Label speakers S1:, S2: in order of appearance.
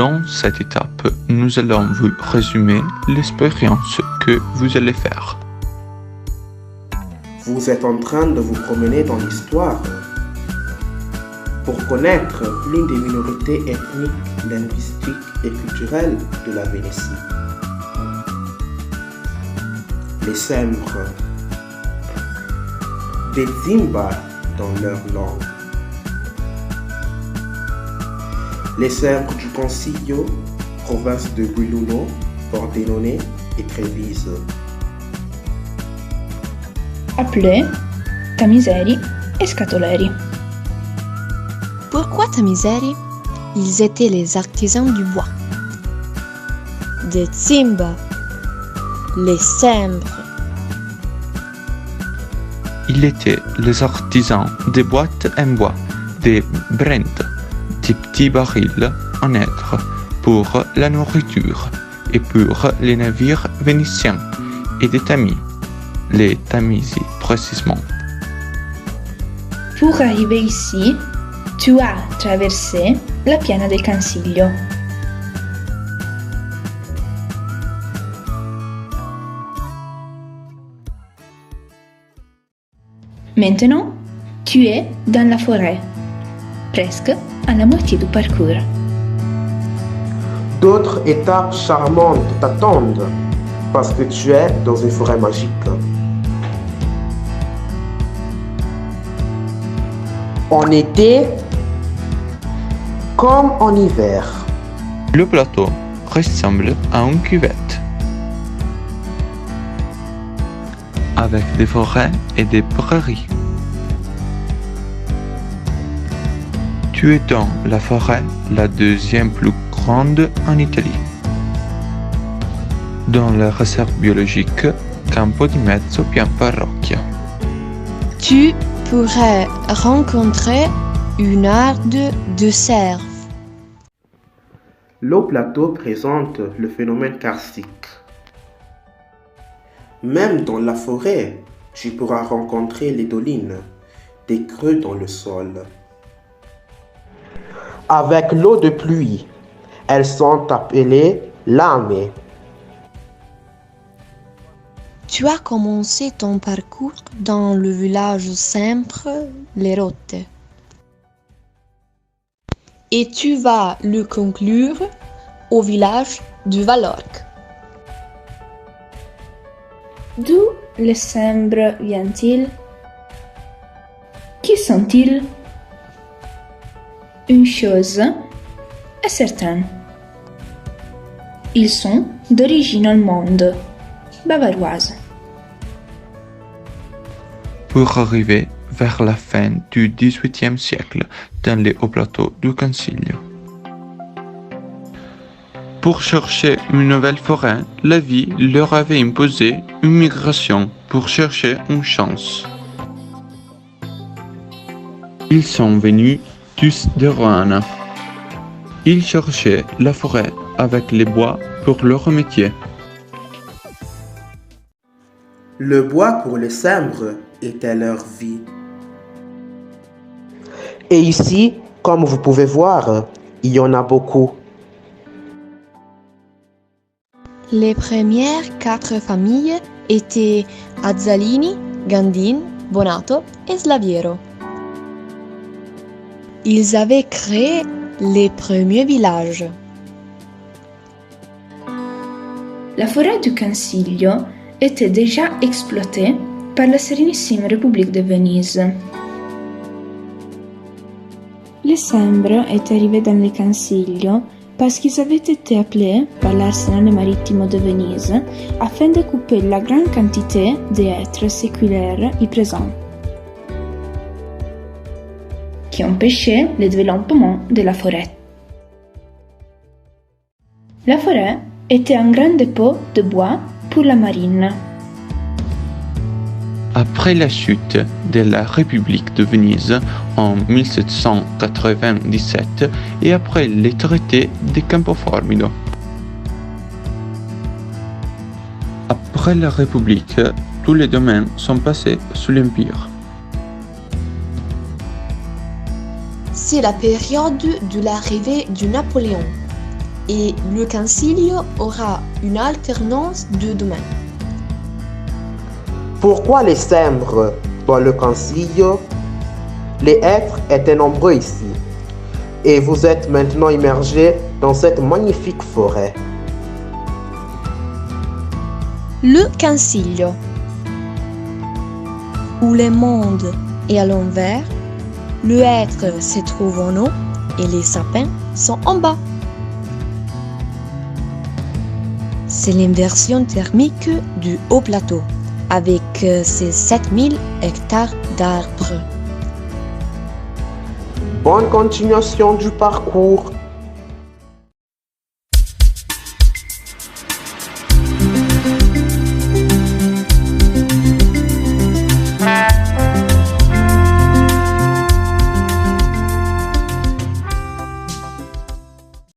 S1: Dans cette étape, nous allons vous résumer l'expérience que vous allez faire.
S2: Vous êtes en train de vous promener dans l'histoire pour connaître l'une des minorités ethniques, linguistiques et culturelles de la Vénétie. Les Sembres, des Zimba dans leur langue. Les Sembres du Consiglio, province de Guiluno, Pordenone et Treviso.
S3: Appelés Tamiseri et Scatoleri.
S4: Pourquoi Tamiseri? Ils étaient les artisans du bois. Des Zimba, les Sembres.
S1: Ils étaient les artisans des boîtes en bois, des brentes, des petits barils en être pour la nourriture et pour les navires vénitiens et des tamis, les Tamisi précisément.
S3: Pour arriver ici, tu as traversé la piana del Consiglio. Maintenant, tu es dans la forêt, presque à la moitié du parcours.
S2: D'autres étapes charmantes t'attendent parce que tu es dans une forêt magique. En été comme en hiver.
S1: Le plateau ressemble à une cuvette avec des forêts et des prairies. Tu es dans la forêt, la deuxième plus grande en Italie. Dans la réserve biologique Campo di Mezzo Pianparrocchia.
S4: Tu pourrais rencontrer une herde de cerfs.
S2: Le plateau présente le phénomène karstique. Même dans la forêt, tu pourras rencontrer les dolines, des creux dans le sol. Avec l'eau de pluie, elles sont appelées lame.
S4: Tu as commencé ton parcours dans le village Sempre, les Rotte. Et tu vas le conclure au village du Valorque.
S3: D'où les Sembres viennent-ils? Qui sont-ils? Une chose est certaine. Ils sont d'origine allemande, bavaroise.
S1: Pour arriver vers la fin du XVIIIe siècle dans les hauts plateaux du Consiglio. Pour chercher une nouvelle forêt, la vie leur avait imposé une migration pour chercher une chance. Ils sont venus tous de Roanne. Ils cherchaient la forêt avec les bois pour leur métier.
S2: Le bois pour les Sembres était leur vie. Et ici, comme vous pouvez voir, il y en a beaucoup.
S4: Les premières 4 familles étaient Azzalini, Gandin, Bonato et Slaviero. Ils avaient créé les premiers villages.
S3: La forêt du Consiglio était déjà exploitée par la Sérénissime République de Venise. Les Sembres étaient arrivés dans le Consiglio parce qu'ils avaient été appelés par l'arsenal maritime de Venise afin de couper la grande quantité d'êtres séculaires y présents, qui empêchaient le développement de la forêt. La forêt était un grand dépôt de bois pour la marine.
S1: Après la chute de la République de Venise en 1797 et après les traités de Campo Formido. Après la République, tous les domaines sont passés sous l'Empire.
S4: C'est la période de l'arrivée de Napoléon. et le Cansiglio aura une alternance de domaines.
S2: Pourquoi les Cèmbres dans le Cansiglio? Les êtres étaient nombreux ici, et vous êtes maintenant immergés dans cette magnifique forêt.
S4: Le Cansiglio, où le monde est à l'envers, le être se trouve en haut et les sapins sont en bas. C'est l'inversion thermique du haut plateau, avec ses 7000 hectares d'arbres.
S2: Bonne continuation du parcours.